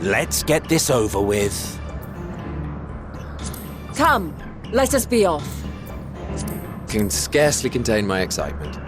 Let's get this over with. Come, let us be off. Can scarcely contain my excitement.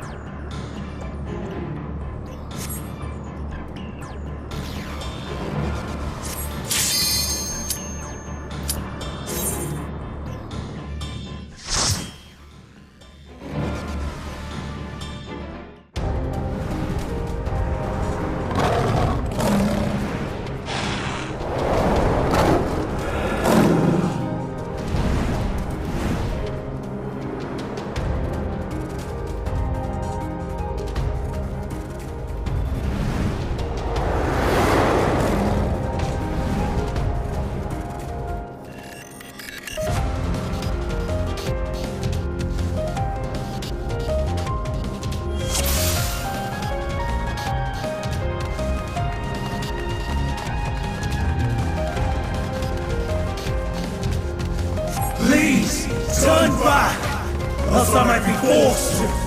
Please, turn back, else I might be forced to.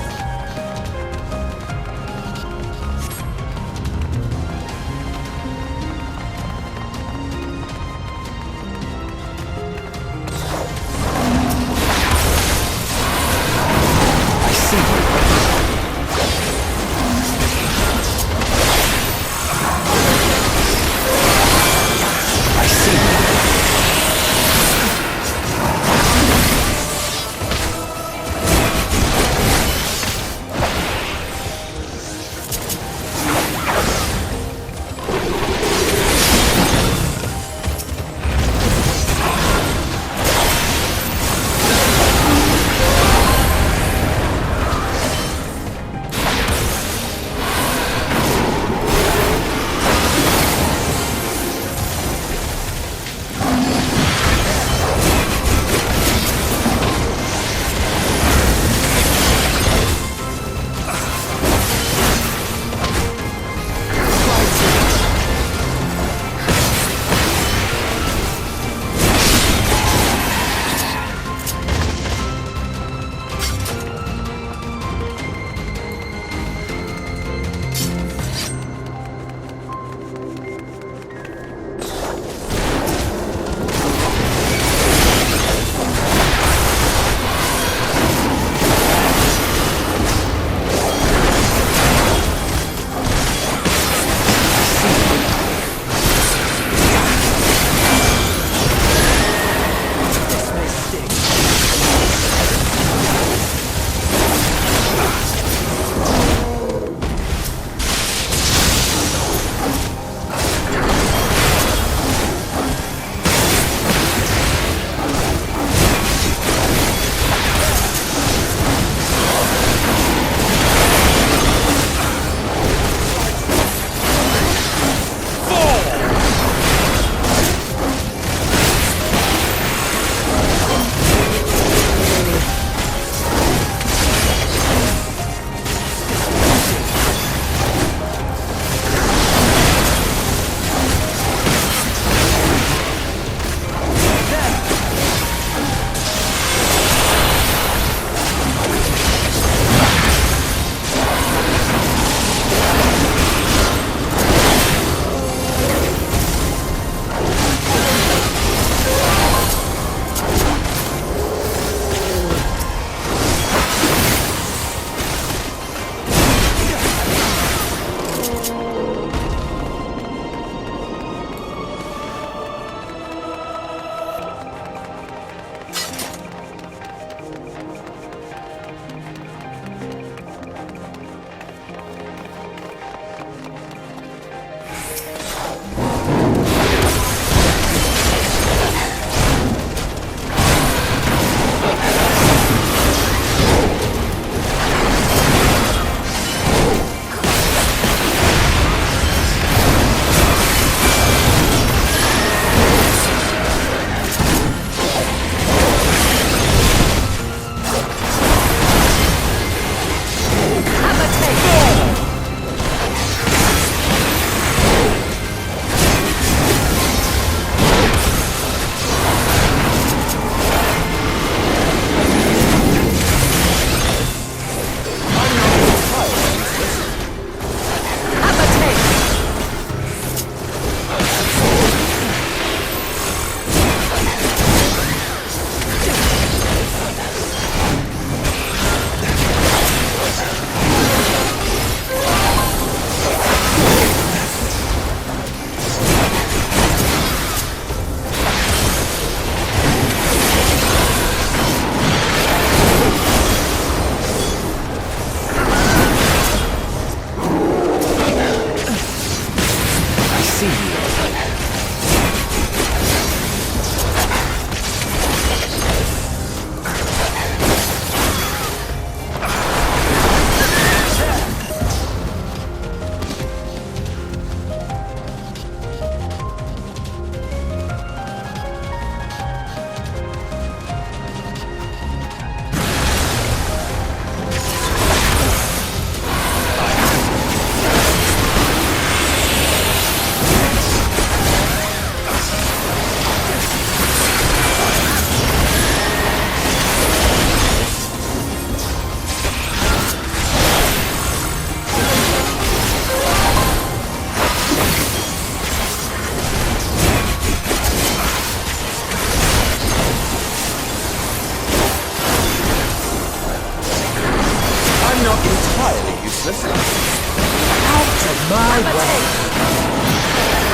utterly useless. Out of my Have a way! taste!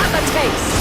Have a taste!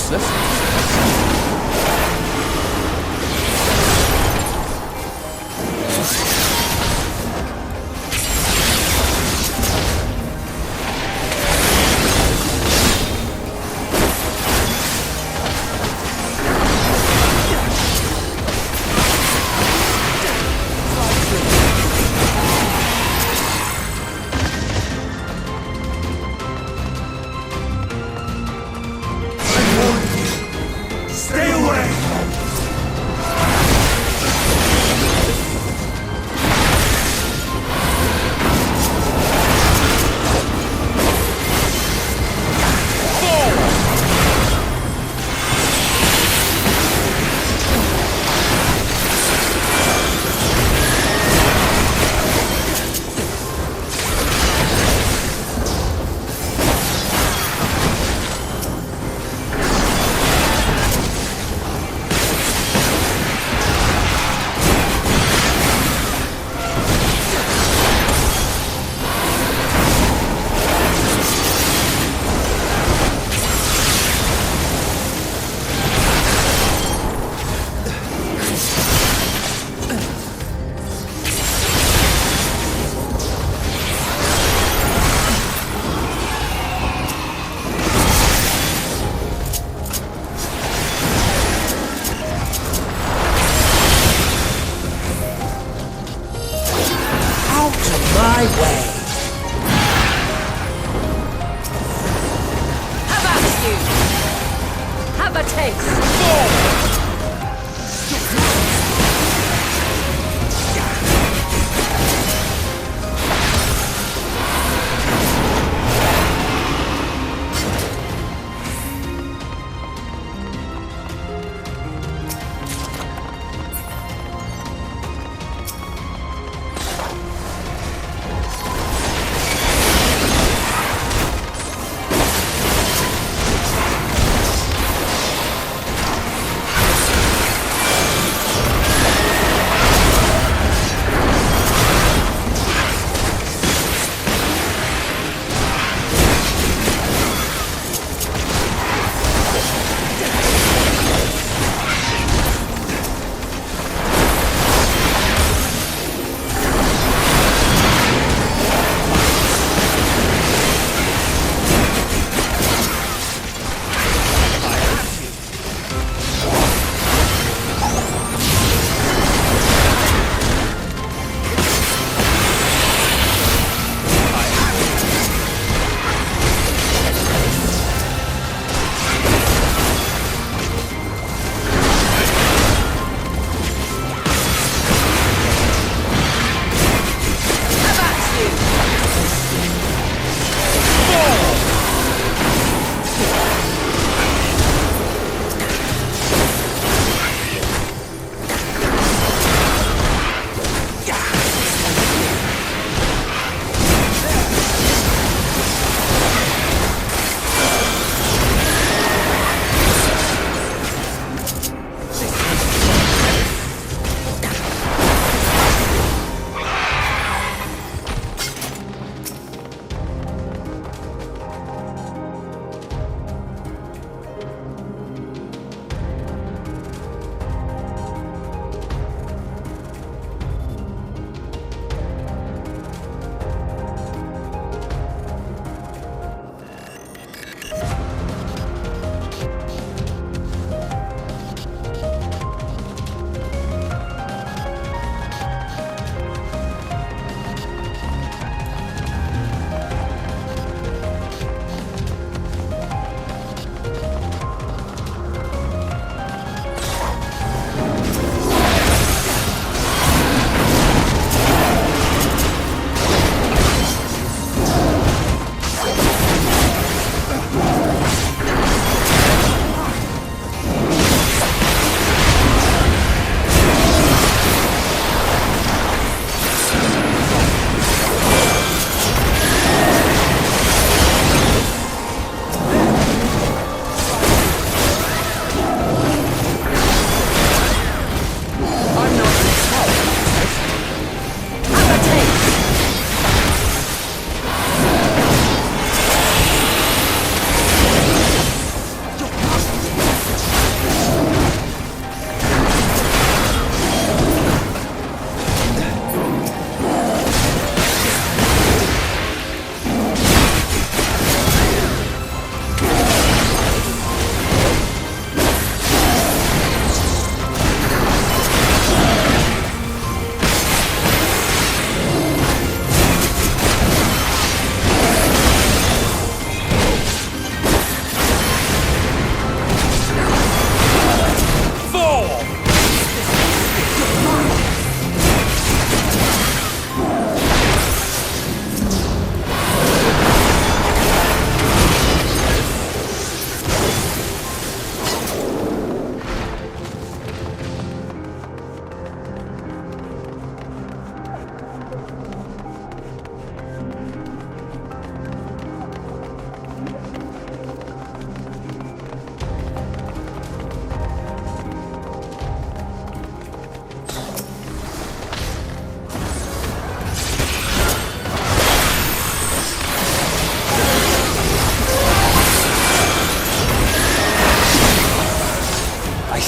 useless.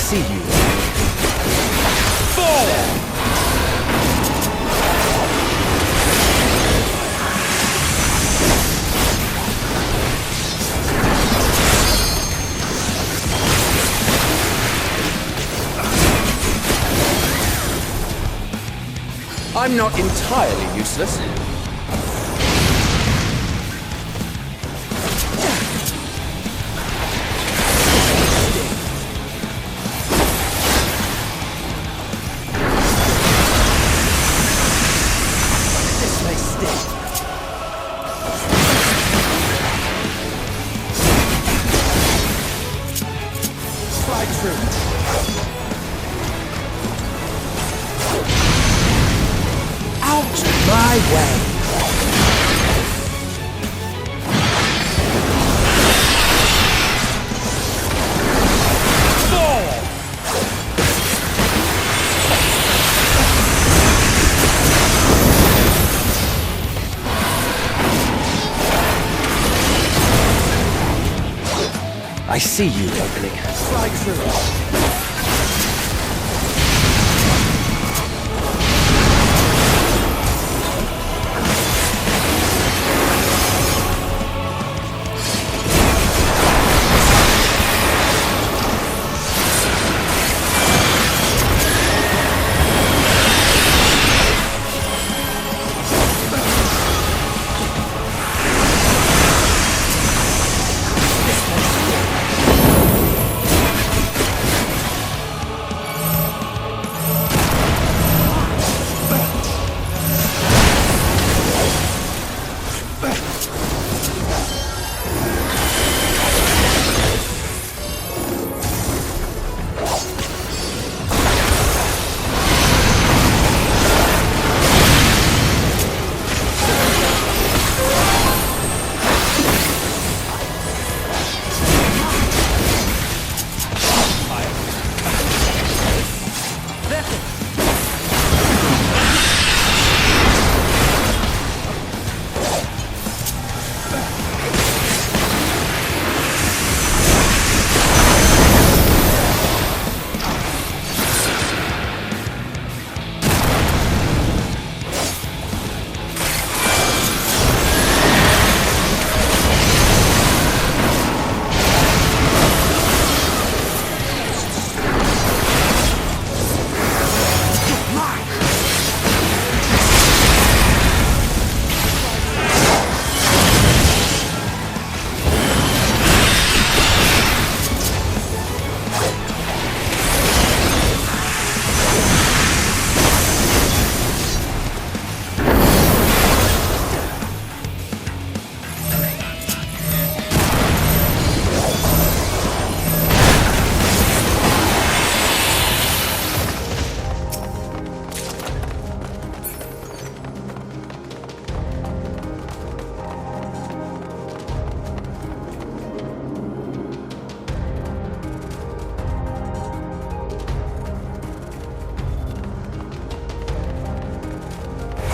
see you. I'm not entirely useless. This may sting. Slide through. Out of my way! I see you opening. Slide through.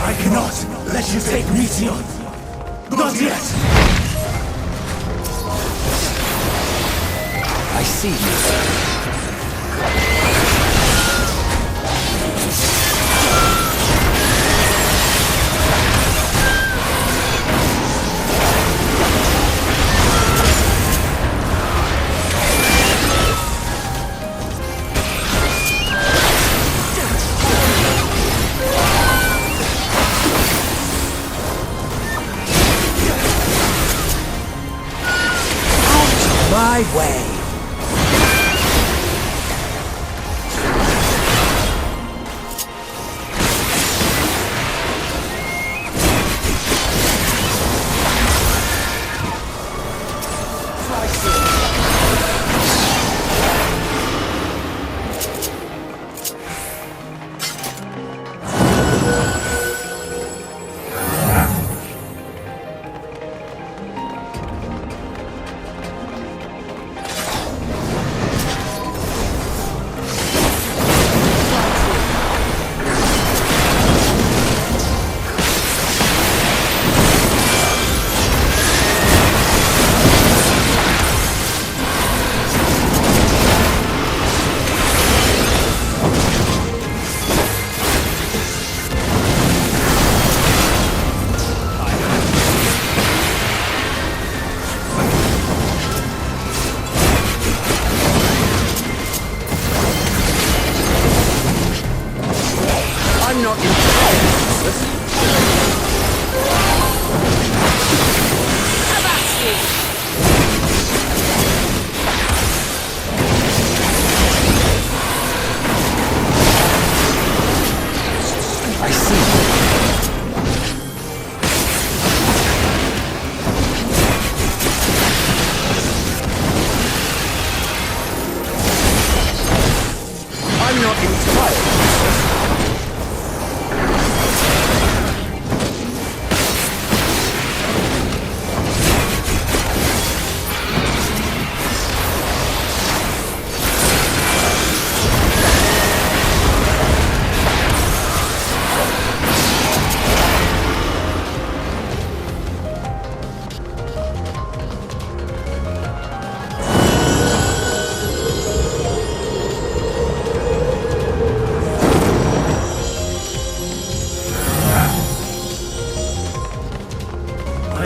I cannot let you take Meteor. Not yet. I see you. My way!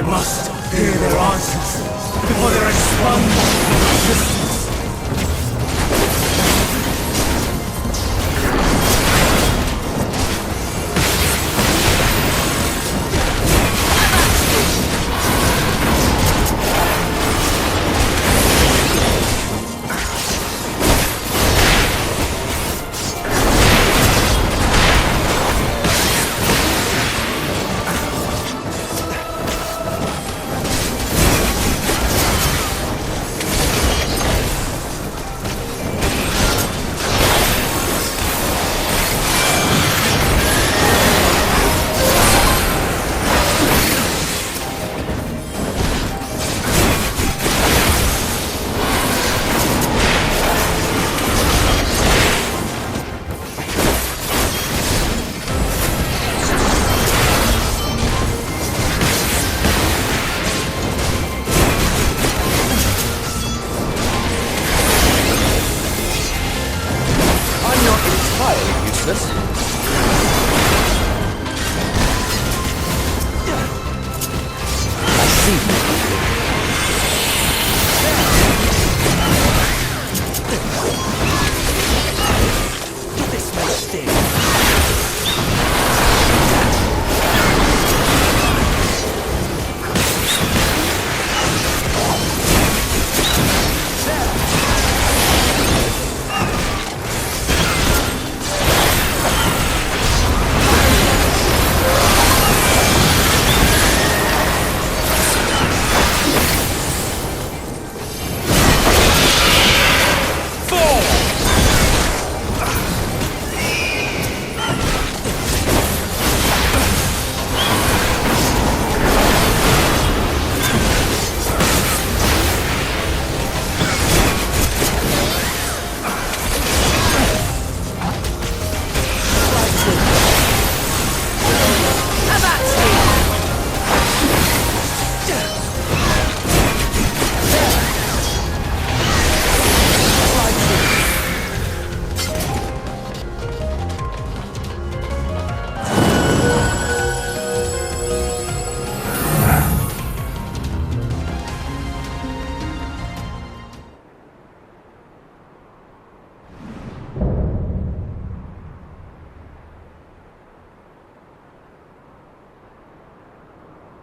must hear their answers before they're expunged from existence.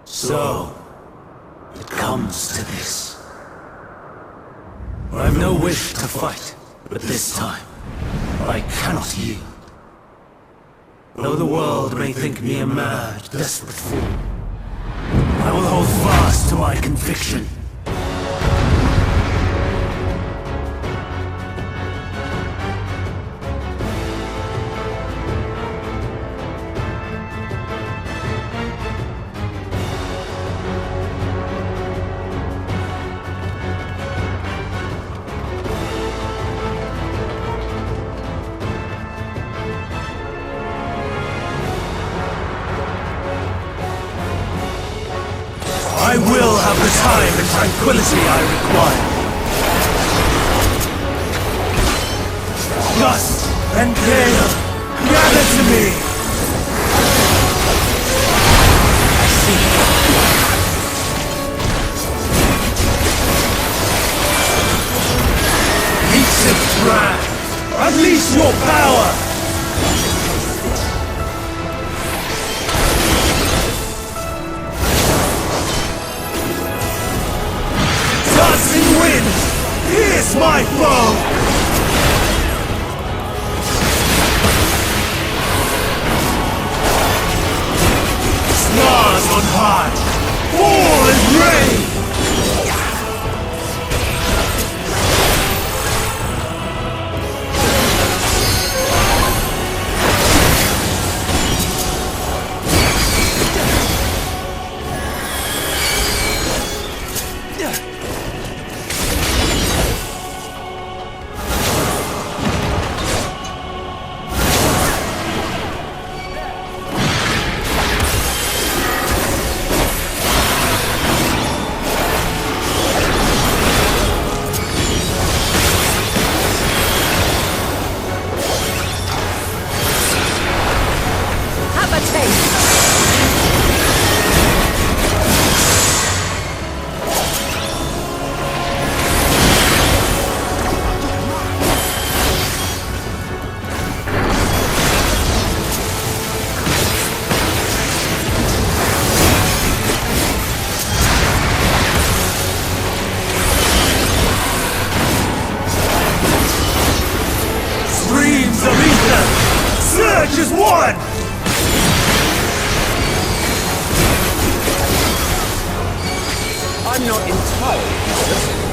So, it comes to this. I've no wish to fight, but this time, I cannot yield. Though the world may think me a mad, desperate fool, I will hold fast to my conviction. I will have the time and tranquility I require. Dust and gale, gather to me! I see. Ancient brand, unleash your power! Dancing wind, pierce my foe! Stars on high, fall and rain! I'm not entirely useless.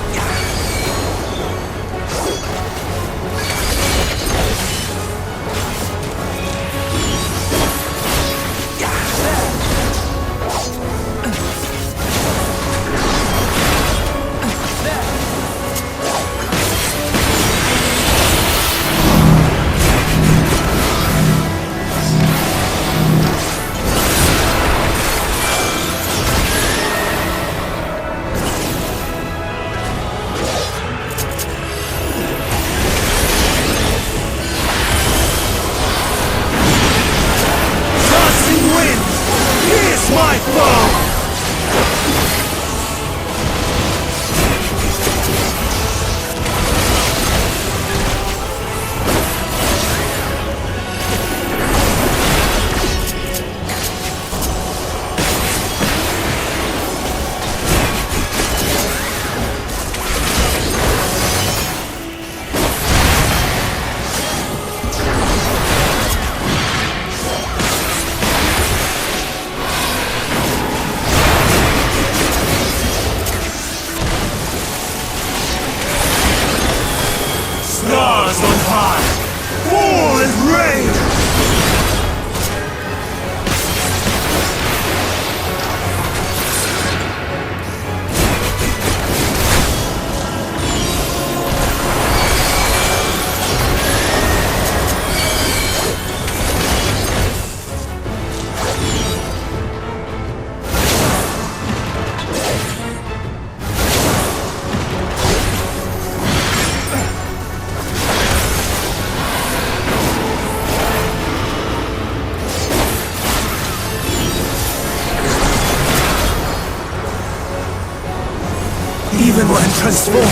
Even when transformed,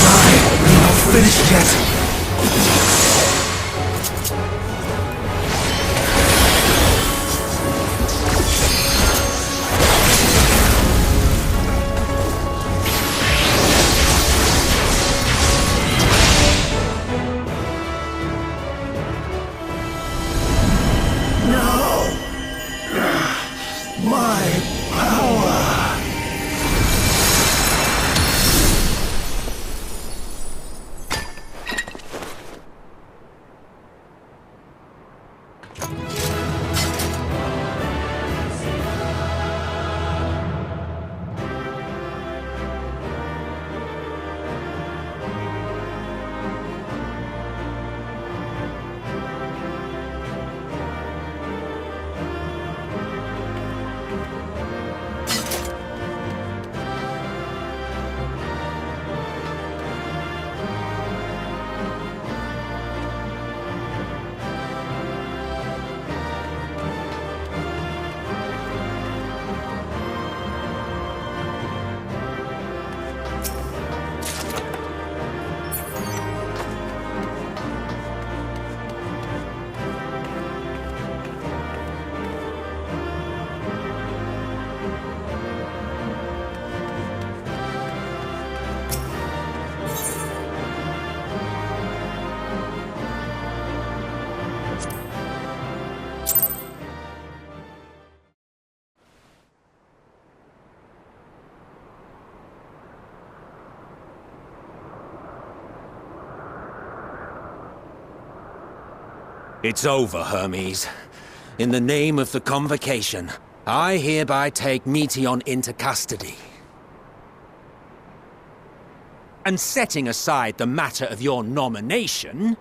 I'm not finished yet. It's over, Hermes. In the name of the Convocation, I hereby take Meteion into custody. And setting aside the matter of your nomination,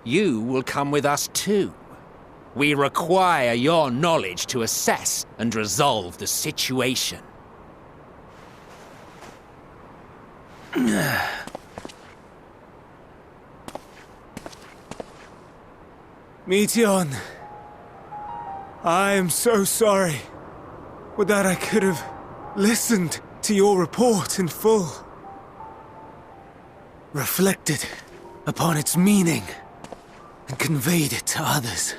you will come with us too. We require your knowledge to assess and resolve the situation. Meteion, I am so sorry. Would that I could have listened to your report in full. Reflected upon its meaning and conveyed it to others.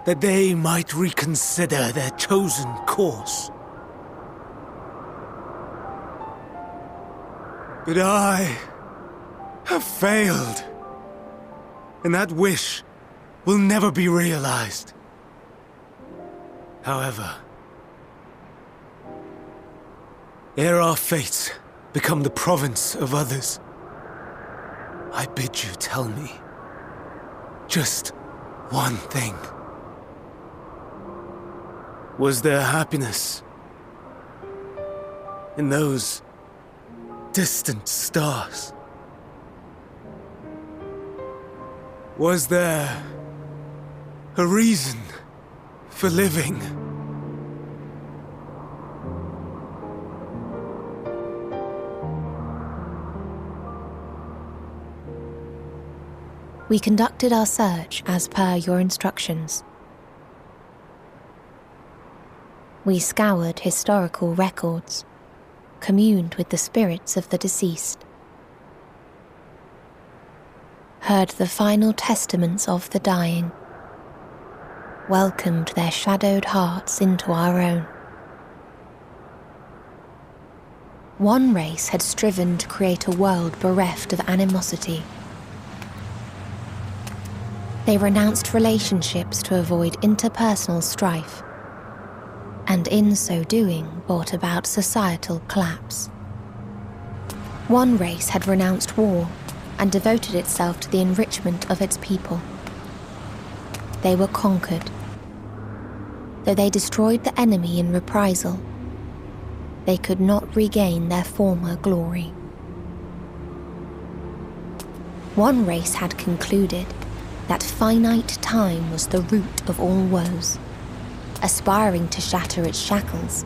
That they might reconsider their chosen course. But I have failed. And that wish will never be realized. However, ere our fates become the province of others, I bid you tell me just one thing. Was there happiness in those distant stars? Was there a reason for living? We conducted our search as per your instructions. We scoured historical records, communed with the spirits of the deceased, heard the final testaments of the dying, welcomed their shadowed hearts into our own. One race had striven to create a world bereft of animosity. They renounced relationships to avoid interpersonal strife, and in so doing brought about societal collapse. One race had renounced war and devoted itself to the enrichment of its people. They were conquered. Though they destroyed the enemy in reprisal, they could not regain their former glory. One race had concluded that finite time was the root of all woes. Aspiring to shatter its shackles,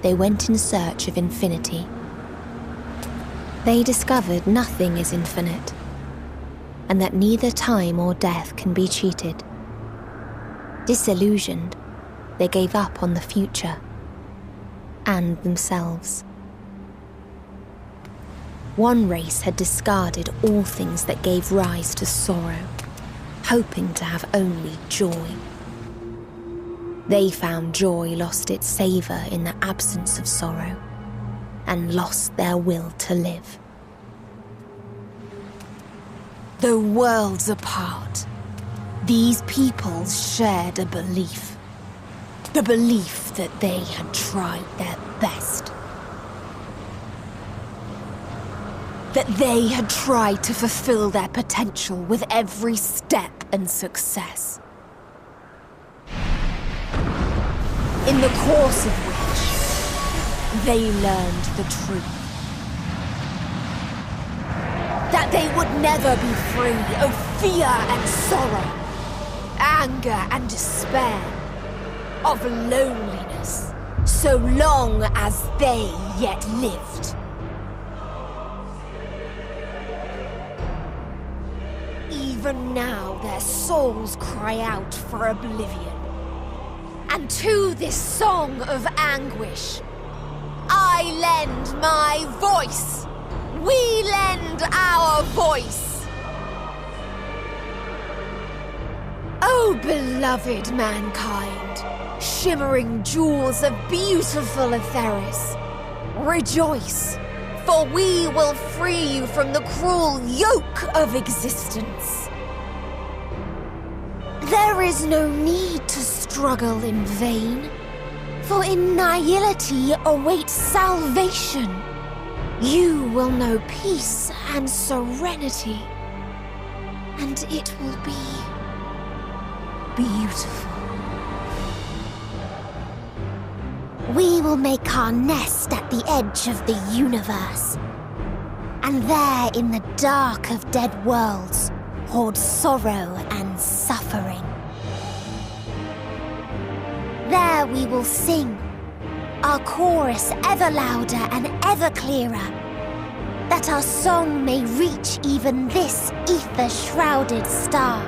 they went in search of infinity. They discovered nothing is infinite, and that neither time or death can be cheated. Disillusioned, they gave up on the future and themselves. One race had discarded all things that gave rise to sorrow, hoping to have only joy. They found joy lost its savour in the absence of sorrow, and lost their will to live. Though worlds apart, these peoples shared a belief. The belief that they had tried their best. That they had tried to fulfill their potential with every step and success. In the course of which they learned the truth. That they would never be free of fear and sorrow, anger and despair, of loneliness, so long as they yet lived. Even now their souls cry out for oblivion. And to this song of anguish, I lend my voice. We lend our voice. Oh, beloved mankind, shimmering jewels of beautiful Etheris, rejoice, for we will free you from the cruel yoke of existence. There is no need to struggle in vain, for in nihility awaits salvation. You will know peace and serenity, and it will be beautiful. We will make our nest at the edge of the universe, and there in the dark of dead worlds hoard sorrow and suffering. There we will sing, our chorus ever louder and ever clearer, that our song may reach even this ether-shrouded star.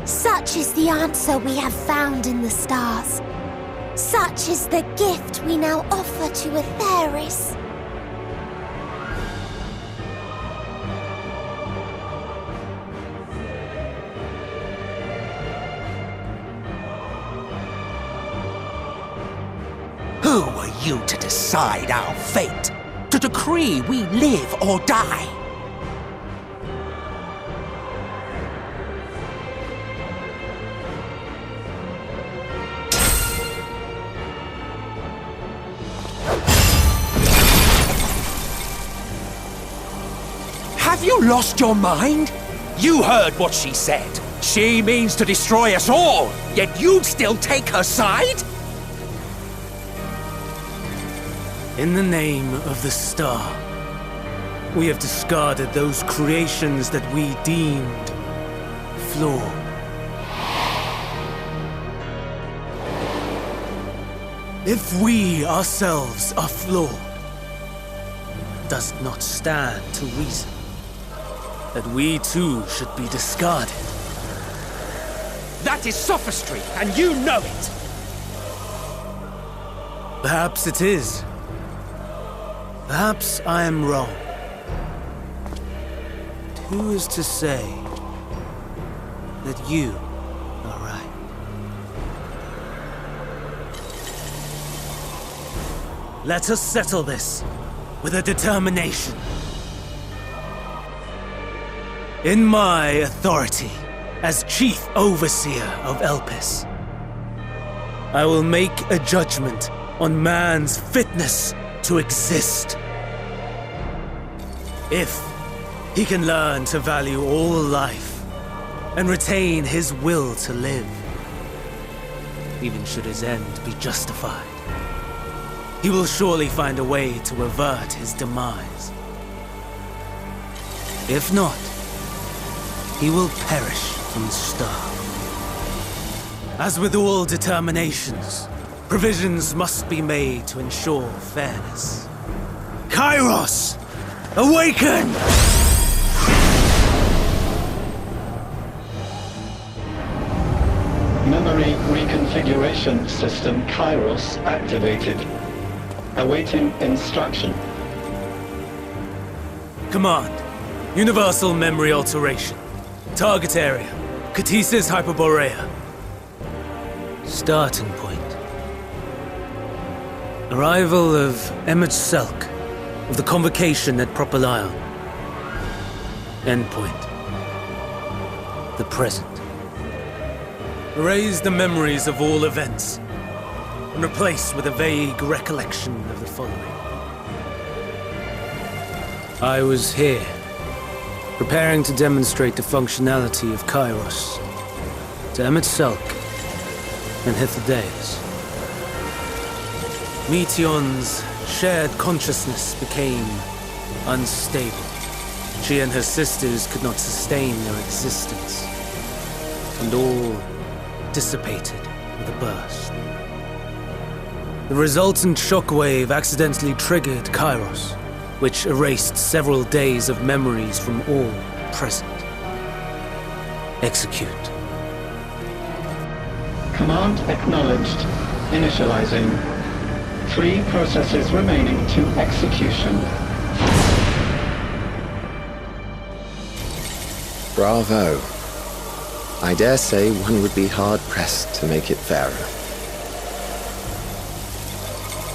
Such is the answer we have found in the stars. Such is the gift we now offer to Etheris. Who are you to decide our fate? To decree we live or die? you lost your mind? You heard what she said. She means to destroy us all, yet you'd still take her side? In the name of the Star, we have discarded those creations that we deemed flawed. If we ourselves are flawed, does it not stand to reason that we too should be discarded? That is sophistry, and you know it! Perhaps it is. Perhaps I am wrong. But who is to say that you are right? Let us settle this with a determination. In my authority as Chief Overseer of Elpis, I will make a judgment on man's fitness to exist. If he can learn to value all life and retain his will to live, even should his end be justified, he will surely find a way to avert his demise. If not, he will perish from the start. As with all determinations, provisions must be made to ensure fairness. Kairos! Awaken! Memory reconfiguration system Kairos activated. Awaiting instruction. Command. Universal memory alteration. Target area. Catesis Hyperborea. Starting point. Arrival of Emmett Selk of the Convocation at Propylion. Endpoint. The present. Erase the memories of all events and replace with a vague recollection of the following. I was here, preparing to demonstrate the functionality of Kairos to Emmett Selk and Hythlodaeus. Meteion's shared consciousness became unstable. She and her sisters could not sustain their existence, and all dissipated with a burst. The resultant shockwave accidentally triggered Kairos, which erased several days of memories from all present. Execute. Command acknowledged. Initializing. 3 processes remaining to execution. Bravo. I dare say one would be hard-pressed to make it fairer.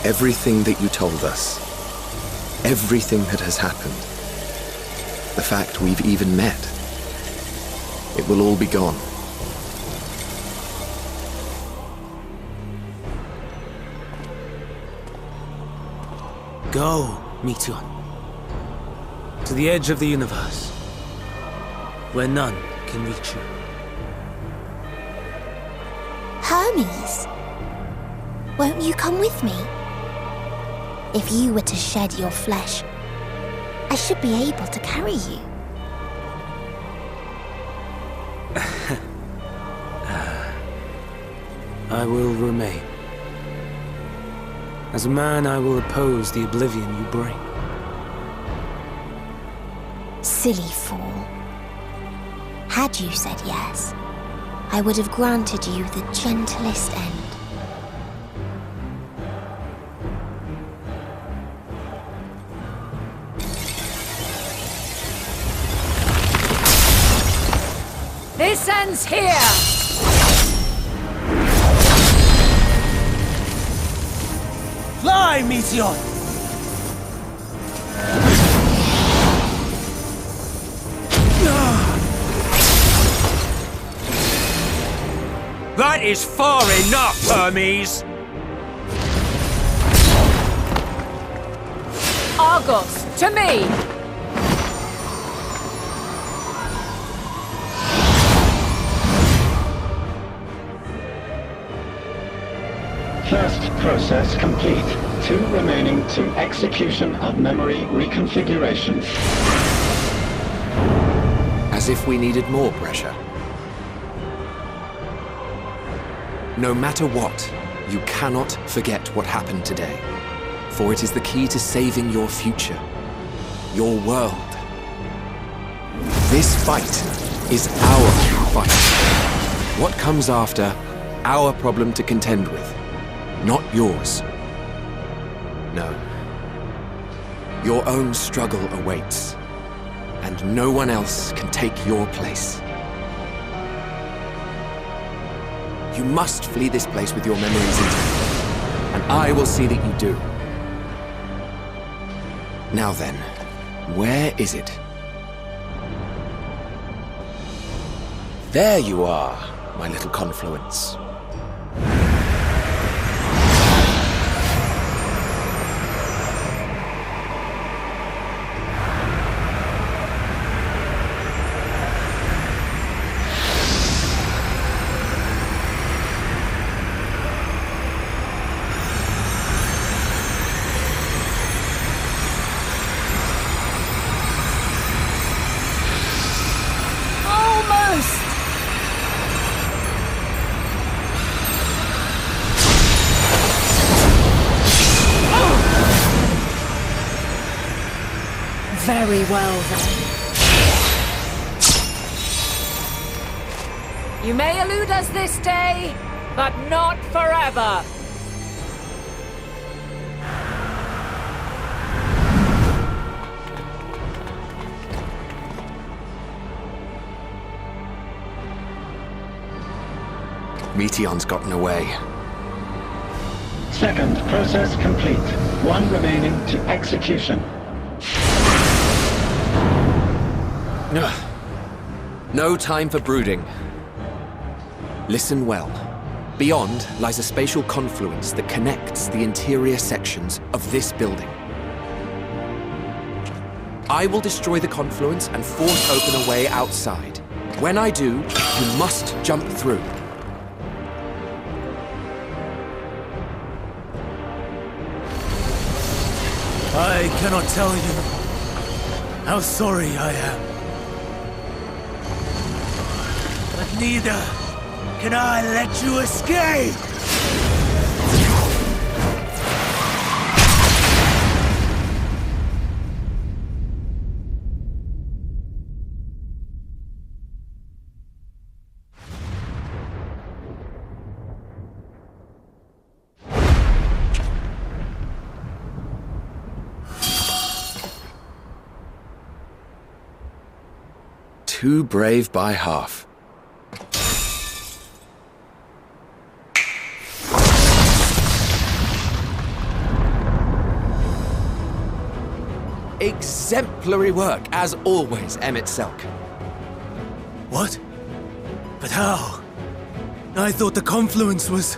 Everything that you told us, everything that has happened, the fact we've even met, it will all be gone. Go, Meteion. To the edge of the universe, where none can reach you. Hermes, won't you come with me? If you were to shed your flesh, I should be able to carry you. I will remain. As a man, I will oppose the oblivion you bring. Silly fool. Had you said yes, I would have granted you the gentlest end. This ends here! Fly, Meteion! That is far enough, Hermes! Argos, to me! First process complete. 2 remaining to execution of memory reconfiguration. As if we needed more pressure. No matter what, you cannot forget what happened today. For it is the key to saving your future. Your world. This fight is our fight. What comes after, our problem to contend with. Not yours. No. Your own struggle awaits. And no one else can take your place. You must flee this place with your memories intact. And I will see that you do. Now then, where is it? There you are, my little confluence. Very well, then. You may elude us this day, but not forever. Meteon's gotten away. Second process complete. 1 remaining to execution. No time for brooding. Listen well. Beyond lies a spatial confluence that connects the interior sections of this building. I will destroy the confluence and force open a way outside. When I do, you must jump through. I cannot tell you how sorry I am. But neither can I let you escape! Too brave by half. Exemplary work, as always, Emmett Selk. What? But how? I thought the confluence was...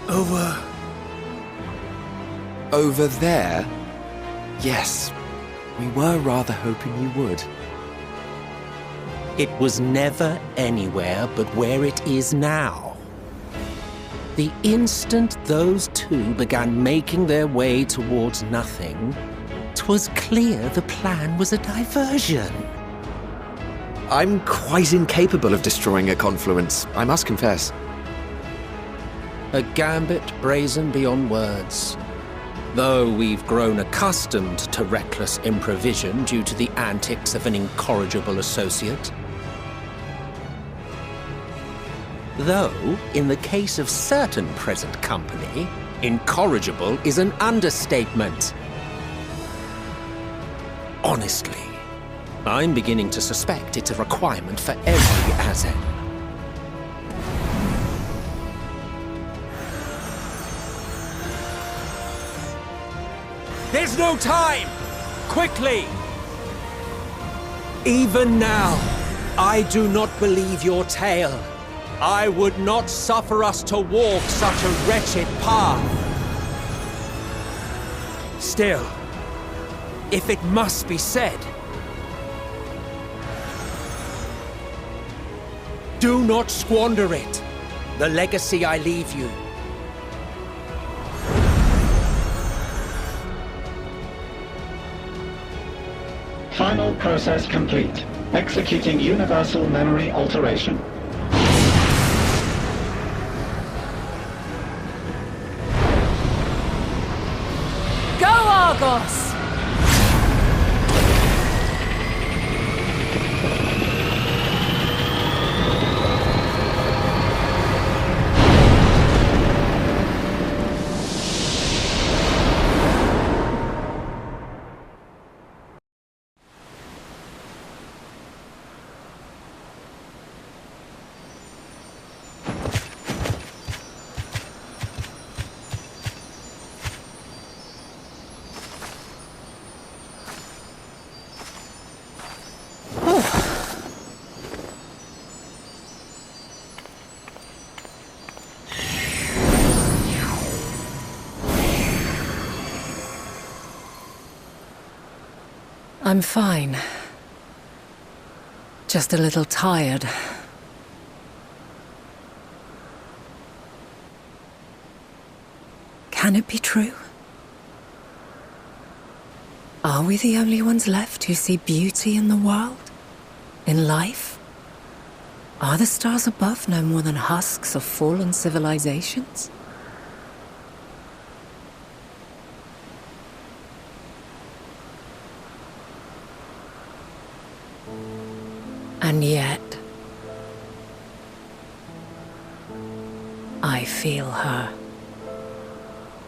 over... Over there? Yes. We were rather hoping you would. It was never anywhere but where it is now. The instant those two began making their way towards nothing, 'twas clear the plan was a diversion. I'm quite incapable of destroying a confluence, I must confess. A gambit brazen beyond words. Though we've grown accustomed to reckless improvision due to the antics of an incorrigible associate. Though, in the case of certain present company, incorrigible is an understatement. Honestly, I'm beginning to suspect it's a requirement for every Azen. There's no time! Quickly! Even now, I do not believe your tale. I would not suffer us to walk such a wretched path. Still, if it must be said, do not squander it, the legacy I leave you. Final process complete. Executing universal memory alteration. Go, Argos! I'm fine. Just a little tired. Can it be true? Are we the only ones left who see beauty in the world? In life? Are the stars above no more than husks of fallen civilizations? And yet, I feel her.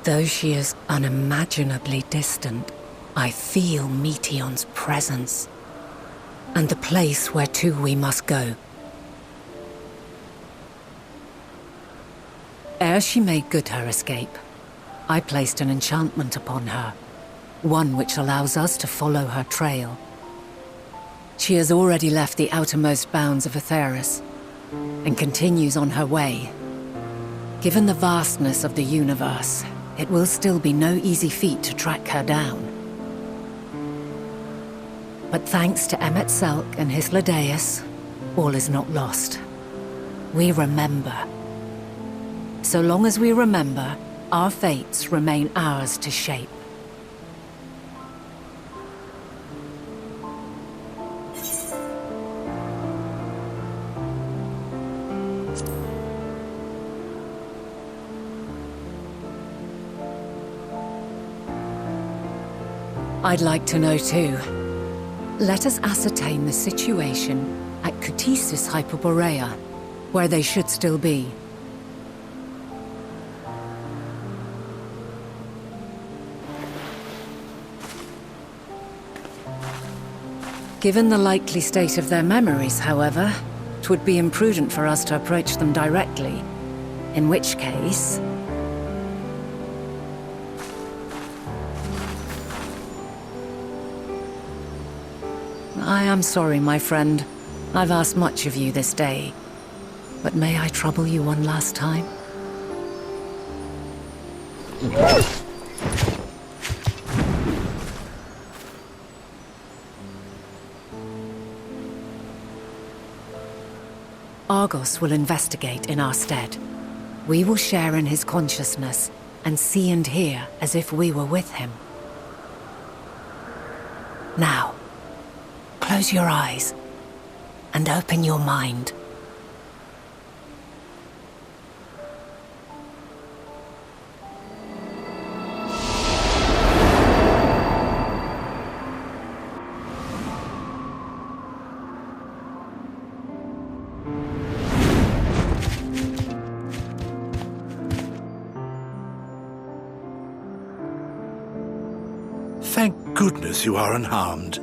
Though she is unimaginably distant, I feel Meteion's presence, and the place where to we must go. Ere she made good her escape, I placed an enchantment upon her, one which allows us to follow her trail. She has already left the outermost bounds of Aetheris, and continues on her way. Given the vastness of the universe, it will still be no easy feat to track her down. But thanks to Emmet Selk and Hythlodaeus, all is not lost. We remember. So long as we remember, our fates remain ours to shape. I'd like to know too. Let us ascertain the situation at Cutisis Hyperborea, where they should still be. Given the likely state of their memories, however, it would be imprudent for us to approach them directly. In which case... I am sorry, my friend. I've asked much of you this day. But may I trouble you one last time? Argos will investigate in our stead. We will share in his consciousness and see and hear as if we were with him. Now, close your eyes and open your mind. Thank goodness you are unharmed.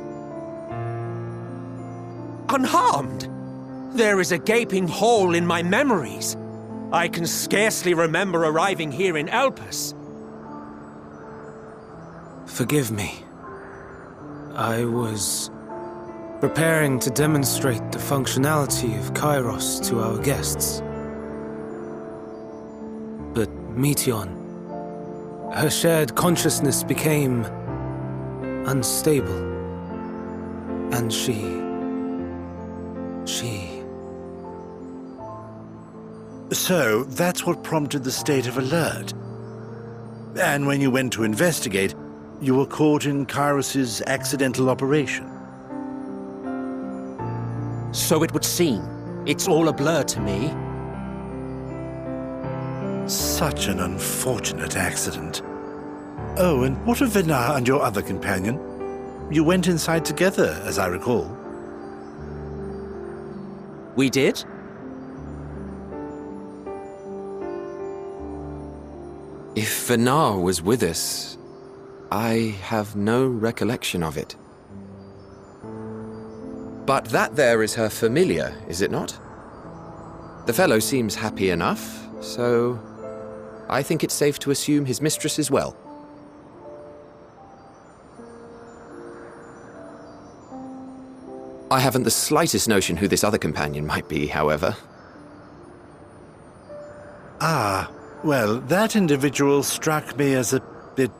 Unharmed? There is a gaping hole in my memories. I can scarcely remember arriving here in Elpis. Forgive me. I was preparing to demonstrate the functionality of Kairos to our guests. But Meteion, her shared consciousness became unstable, and she... So, that's what prompted the state of alert. And when you went to investigate, you were caught in Kairos's accidental operation. So it would seem. It's all a blur to me. Such an unfortunate accident. Oh, and what of Vinar and your other companion? You went inside together, as I recall. We did? If Vinar was with us, I have no recollection of it. But that there is her familiar, is it not? The fellow seems happy enough, so I think it's safe to assume his mistress is well. I haven't the slightest notion who this other companion might be, however. Ah, well, that individual struck me as a bit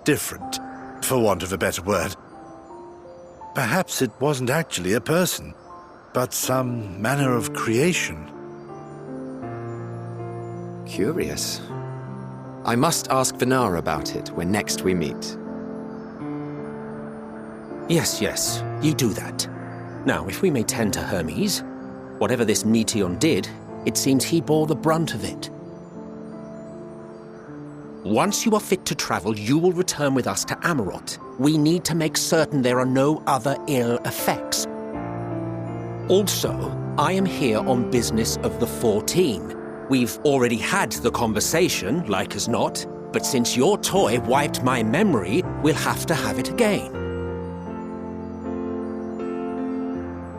different, for want of a better word. Perhaps it wasn't actually a person, but some manner of creation. Curious. I must ask Vinar about it when next we meet. Yes, you do that. Now, if we may tend to Hermes, whatever this Meteon did, it seems he bore the brunt of it. Once you are fit to travel, you will return with us to Amarot. We need to make certain there are no other ill effects. Also, I am here on business of the 14. We've already had the conversation, like as not, but since your toy wiped my memory, we'll have to have it again.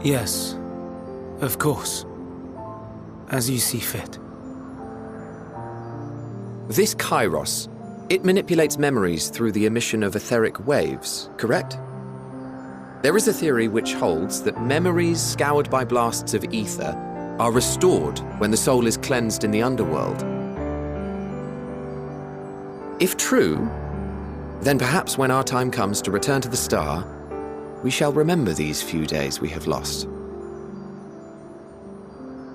Yes, of course. As you see fit. This Kairos, it manipulates memories through the emission of etheric waves, correct? There is a theory which holds that memories scoured by blasts of ether are restored when the soul is cleansed in the underworld. If true, then perhaps when our time comes to return to the star, we shall remember these few days we have lost.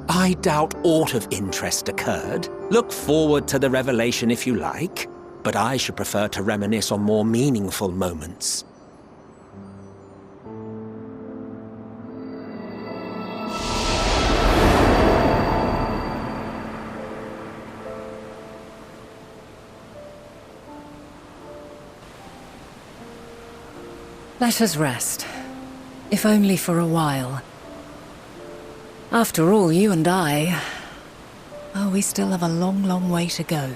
I doubt aught of interest occurred. Look forward to the revelation if you like, but I should prefer to reminisce on more meaningful moments. Let us rest, if only for a while. After all, you and I... oh, we still have a long, long way to go.